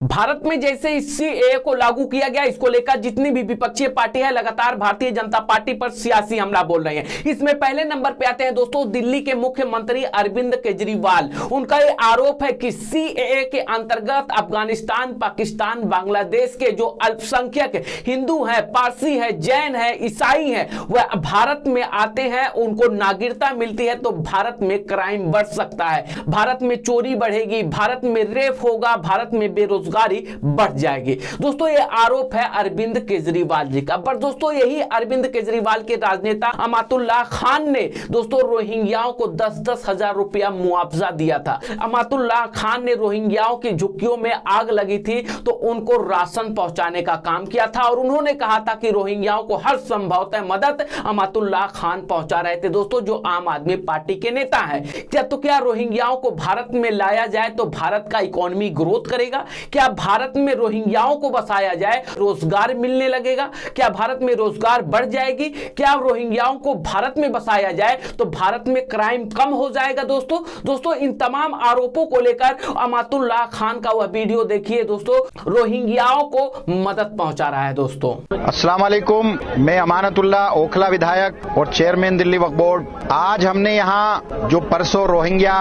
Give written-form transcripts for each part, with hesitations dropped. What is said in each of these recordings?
भारत में जैसे इस सीएए को लागू किया गया, इसको लेकर जितनी भी विपक्षी पार्टी है लगातार भारतीय जनता पार्टी पर सियासी हमला बोल रही है। इसमें पहले नंबर पे आते हैं दोस्तों दिल्ली के मुख्यमंत्री अरविंद केजरीवाल। उनका ये आरोप है कि सीएए के अंतर्गत अफगानिस्तान, पाकिस्तान, बांग्लादेश के जो अल्पसंख्यक हिंदू है, पारसी है, जैन है, ईसाई है, वह भारत में आते हैं, उनको नागरिकता मिलती है तो भारत में क्राइम बढ़ सकता है, भारत में चोरी बढ़ेगी, भारत में रेप होगा, भारत में बेरोजगारी बढ़ जाएगी। दोस्तों ये आरोप है अरविंद केजरीवाल जी का। पर दोस्तों यही अरविंद केजरीवाल के राजनेता अमातुल्लाह खान ने दोस्तों रोहिंग्याओं को 10-10 हजार रुपया मुआवजा दिया था। अमातुल्लाह खान ने रोहिंग्याओं की झुग्गियों में आग लगी थी तो उनको राशन पहुंचाने का काम किया था और उन्होंने कहा था कि रोहिंग्याओं को हर संभवतः मदद अमातुल्लाह खान पहुंचा रहे थे। दोस्तों जो आम आदमी पार्टी के नेता है, क्या रोहिंग्याओं को भारत में लाया जाए तो भारत का इकोनॉमी ग्रोथ करेगा? क्या भारत में रोहिंग्याओं को बसाया जाए रोजगार मिलने लगेगा? क्या भारत में रोजगार बढ़ जाएगी? क्या रोहिंग्याओं को भारत में बसाया जाए तो भारत में क्राइम कम हो जाएगा? दोस्तों इन तमाम आरोपों को लेकर अमातुल्लाह खान का वह वीडियो देखिए दोस्तों, रोहिंग्याओं को मदद पहुंचा रहा है। दोस्तों अस्सलाम वालेकुम, मैं अमानतुल्लाह ओखला विधायक और चेयरमैन दिल्ली वक्फ बोर्ड। आज हमने यहाँ जो परसों रोहिंग्या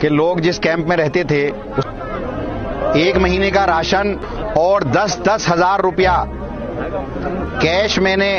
के लोग जिस कैंप में रहते थे, 1 महीने का राशन और 10-10 हजार रुपया कैश मैंने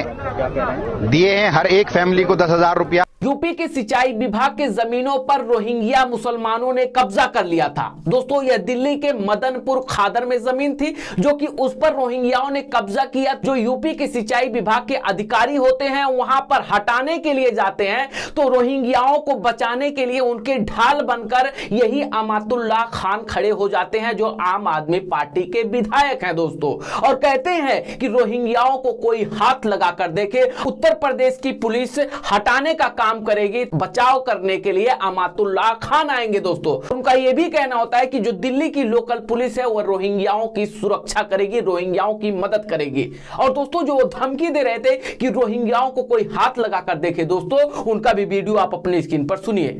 दिए हैं, हर एक फैमिली को 10 हजार रुपया। यूपी के सिंचाई विभाग के जमीनों पर रोहिंग्या मुसलमानों ने कब्जा कर लिया था। दोस्तों यह दिल्ली के मदनपुर खादर में जमीन थी जो कि उस पर रोहिंग्याओं ने कब्जा किया। जो यूपी के सिंचाई विभाग के अधिकारी होते हैं वहां पर हटाने के लिए जाते हैं तो रोहिंग्याओं को बचाने के लिए उनके ढाल बनकर यही अमातुल्लाह खान खड़े हो जाते हैं जो आम आदमी पार्टी के विधायक हैं दोस्तों, और कहते हैं कि रोहिंग्याओं को कोई हाथ लगाकर देखे। उत्तर प्रदेश की पुलिस हटाने का काम करेगी, बचाव करने के लिए अमातुल्लाह खान आएंगे। दोस्तों उनका यह भी कहना होता है कि जो दिल्ली की लोकल पुलिस है वह रोहिंग्याओं की सुरक्षा करेगी, रोहिंग्याओं की मदद करेगी। और दोस्तों जो वो धमकी दे रहे थे कि रोहिंग्याओं को कोई हाथ लगाकर देखे, दोस्तों उनका भी वीडियो आप अपनी स्क्रीन पर सुनिए।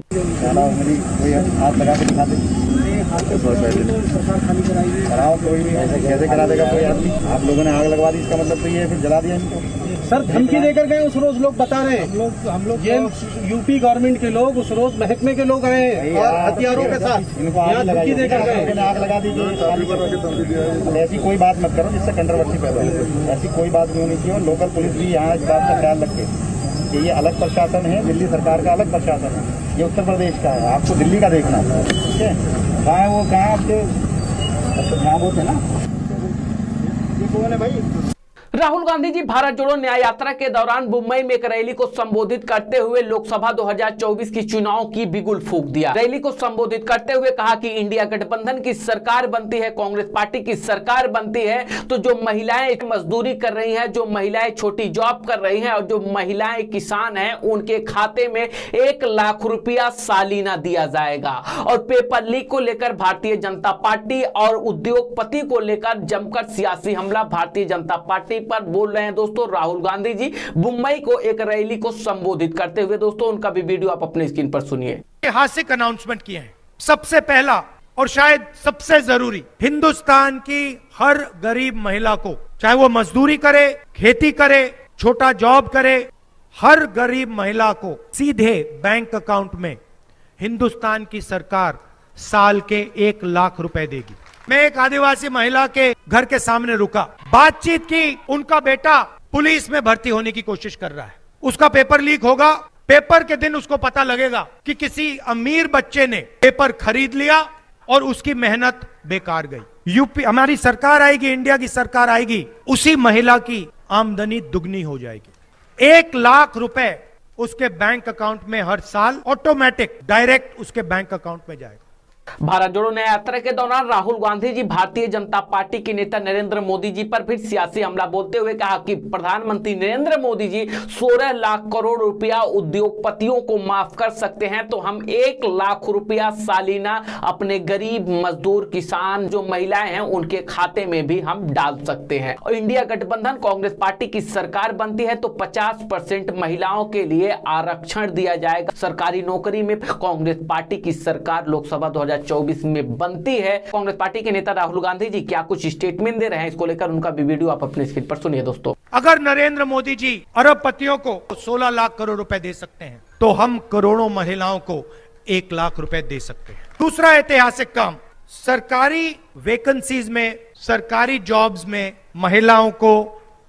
कैसे करा देगा कोई आदमी? आप लोगों ने आग लगवा दी, इसका मतलब तो ये फिर जला दिया इनको। सर धमकी देकर गए उस रोज, लोग बता रहे हैं हम लोग ये यूपी गवर्नमेंट के लोग उस रोज महकमे के लोग आए हैं और हथियारों के साथ धमकी देकर गए, आग लगा दी। ऐसी कोई बात मत करो जिससे कंट्रोवर्सी पैदा हो, ऐसी कोई बात नहीं होनी चाहिए। लोकल पुलिस भी यहाँ इस बात का ख्याल रखे कि ये अलग प्रशासन है, दिल्ली सरकार का अलग प्रशासन है, ये उत्तर प्रदेश का है, आपको दिल्ली का देखना है। ठीक है, कहाँ है वो, कहाँ आपके ध्यान होते ना, ये कौन है भाई? राहुल गांधी जी भारत जोड़ो न्याय यात्रा के दौरान मुंबई में एक रैली को संबोधित करते हुए लोकसभा 2024 की चुनाव की बिगुल फूंक दिया। रैली को संबोधित करते हुए कहा कि इंडिया गठबंधन की सरकार बनती है, कांग्रेस पार्टी की सरकार बनती है तो जो महिलाएं मजदूरी कर रही हैं, जो महिलाएं छोटी जॉब कर रही हैं और जो महिलाएं किसान हैं, उनके खाते में 1 लाख रुपया सालीना दिया जाएगा। और पेपर लीक को लेकर भारतीय जनता पार्टी और उद्योगपति को लेकर जमकर सियासी हमला भारतीय जनता पार्टी पर बोल रहे हैं। दोस्तों राहुल गांधी जी मुंबई को एक रैली को संबोधित करते हुए, दोस्तों उनका भी वीडियो आप अपने स्क्रीन पर सुनिए। ऐतिहासिक अनाउंसमेंट किए हैं। सबसे पहला और शायद सबसे जरूरी, हिंदुस्तान की हर गरीब महिला को, चाहे वो मजदूरी करे, खेती करे, छोटा जॉब करे, हर गरीब महिला को सीधे बैंक अकाउंट में हिंदुस्तान की सरकार साल के 1 लाख रुपए देगी। मैं एक आदिवासी महिला के घर के सामने रुका, बातचीत की, उनका बेटा पुलिस में भर्ती होने की कोशिश कर रहा है, उसका पेपर लीक होगा, पेपर के दिन उसको पता लगेगा कि किसी अमीर बच्चे ने पेपर खरीद लिया और उसकी मेहनत बेकार गई। यूपी हमारी सरकार आएगी, इंडिया की सरकार आएगी, उसी महिला की आमदनी दुगनी हो जाएगी। 1 लाख रुपए उसके बैंक अकाउंट में हर साल ऑटोमेटिक डायरेक्ट उसके बैंक अकाउंट में जाएगा। भारत जोड़ो न्याय यात्रा के दौरान राहुल गांधी जी भारतीय जनता पार्टी के नेता नरेंद्र मोदी जी पर फिर सियासी हमला बोलते हुए कहा कि प्रधानमंत्री नरेंद्र मोदी जी 16 लाख करोड़ रुपया उद्योगपतियों को माफ कर सकते हैं तो हम 1 लाख रुपया सालीना अपने गरीब मजदूर किसान जो महिलाएं हैं उनके खाते में भी हम डाल सकते हैं। और इंडिया गठबंधन कांग्रेस पार्टी की सरकार बनती है तो 50% महिलाओं के लिए आरक्षण दिया जाएगा। सरकारी नौकरी में कांग्रेस पार्टी की सरकार लोकसभा 2024 में बनती है। कांग्रेस पार्टी के नेता राहुल गांधी जी क्या कुछ स्टेटमेंट दे रहे हैं, इसको लेकर उनका भी वीडियो आप अपने स्क्रीन पर सुनिए दोस्तों। अगर नरेंद्र मोदी जी अरबपतियों को 16 लाख करोड़ रुपए दे सकते हैं तो हम करोड़ों महिलाओं को 1 लाख रुपए दे सकते हैं। दूसरा ऐतिहासिक काम, सरकारी वैकेंसीज में, सरकारी जॉब्स में महिलाओं को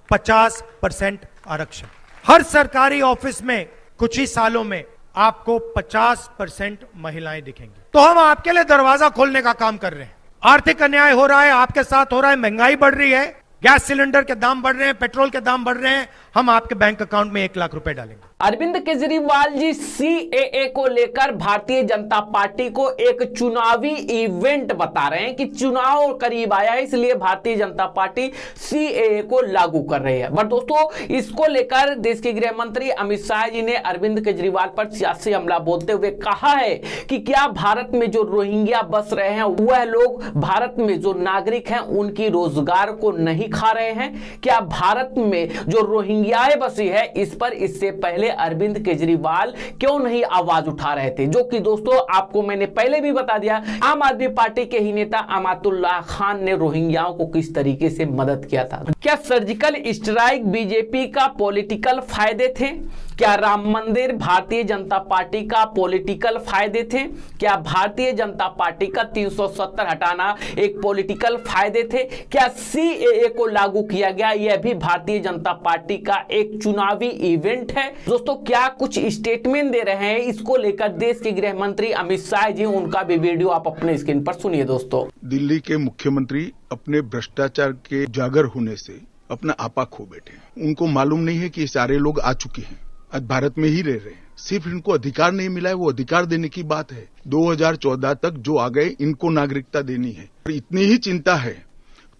50% आरक्षण। हर सरकारी ऑफिस में कुछ ही सालों में आपको 50% महिलाएं दिखेंगी। तो हम आपके लिए दरवाजा खोलने का काम कर रहे हैं। आर्थिक अन्याय हो रहा है, आपके साथ हो रहा है, महंगाई बढ़ रही है, गैस सिलेंडर के दाम बढ़ रहे हैं, पेट्रोल के दाम बढ़ रहे हैं, हम आपके बैंक अकाउंट में 1 लाख रुपए डालेंगे। अरविंद केजरीवाल जी सीएए को लेकर भारतीय जनता पार्टी को एक चुनावी इवेंट बता रहे हैं कि चुनाव करीब आया है, इसलिए भारतीय जनता पार्टी सीएए को लागू कर रही है। बट दोस्तों, इसको लेकर देश के गृह मंत्री अमित शाह जी ने अरविंद केजरीवाल पर सियासी हमला बोलते हुए कहा है कि क्या भारत में जो रोहिंग्या बस रहे हैं वह लोग भारत में जो नागरिक हैं उनकी रोजगार को नहीं खा रहे हैं? क्या भारत में जो रोहिंग्याएं बसी है इस पर इससे पहले अरविंद केजरीवाल क्यों नहीं आवाज उठा रहे थे? जो कि दोस्तों आपको मैंने पहले भी बता दिया, आम आदमी पार्टी के ही नेता अमातुल्लाह खान ने रोहिंग्याओं को किस तरीके से मदद किया था। क्या सर्जिकल स्ट्राइक बीजेपी का पॉलिटिकल फायदे थे? क्या राम मंदिर भारतीय जनता पार्टी का पॉलिटिकल फायदे थे? क्या भारतीय जनता पार्टी का 370 हटाना एक पॉलिटिकल फायदे थे? क्या सीएए को लागू किया गया यह भी भारतीय जनता पार्टी का एक चुनावी इवेंट है? दोस्तों, क्या कुछ स्टेटमेंट दे रहे हैं, इसको लेकर देश के गृह मंत्री अमित शाह जी, उनका भी वीडियो आप अपने स्क्रीन पर सुनिए दोस्तों। दिल्ली के मुख्यमंत्री अपने भ्रष्टाचार के जागर होने से अपना आपा खो बैठे। उनको मालूम नहीं है कि ये सारे लोग आ चुके हैं, आज भारत में ही रह रहे हैं, सिर्फ इनको अधिकार नहीं मिला है, वो अधिकार देने की बात है। 2014 तक जो आ गए इनको नागरिकता देनी है। और इतनी ही चिंता है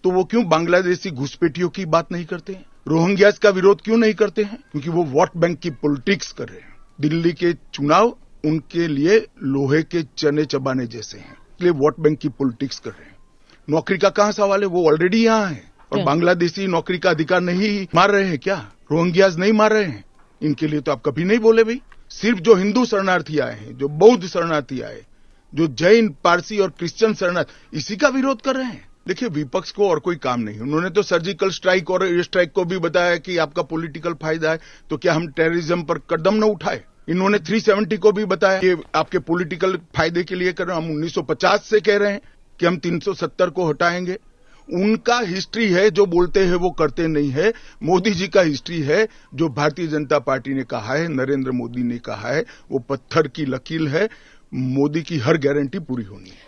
तो वो क्यों बांग्लादेशी घुसपैठियों की बात नहीं करते हैं? रोहिंग्यास का विरोध क्यों नहीं करते हैं? क्योंकि वो वोट बैंक की पॉलिटिक्स कर रहे हैं। दिल्ली के चुनाव उनके लिए लोहे के चने चबाने जैसे हैं, इसलिए वोट बैंक की पॉलिटिक्स कर रहे हैं। नौकरी का कहां सवाल है? वो ऑलरेडी यहाँ है। और बांग्लादेशी नौकरी का अधिकार नहीं मार रहे हैं क्या? रोहिंग्यास नहीं मार रहे हैं? इनके लिए तो आप कभी नहीं बोले भाई। सिर्फ जो हिंदू शरणार्थी आए हैं, जो बौद्ध शरणार्थी आए, जो जैन, पारसी और क्रिश्चियन शरणार्थी, इसी का विरोध कर रहे हैं। देखिए, विपक्ष को और कोई काम नहीं। उन्होंने तो सर्जिकल स्ट्राइक और एयर स्ट्राइक को भी बताया कि आपका पॉलिटिकल फायदा है, तो क्या हम टेररिज्म पर कदम न उठाए? इन्होंने 370 को भी बताया कि आपके पॉलिटिकल फायदे के लिए कर रहे हैं। हम 1950 से कह रहे हैं कि हम 370 को हटाएंगे। उनका हिस्ट्री है, जो बोलते हैं वो करते नहीं है। मोदी जी का हिस्ट्री है, जो भारतीय जनता पार्टी ने कहा है, नरेंद्र मोदी ने कहा है, वो पत्थर की लकीर है। मोदी की हर गारंटी पूरी होनी है।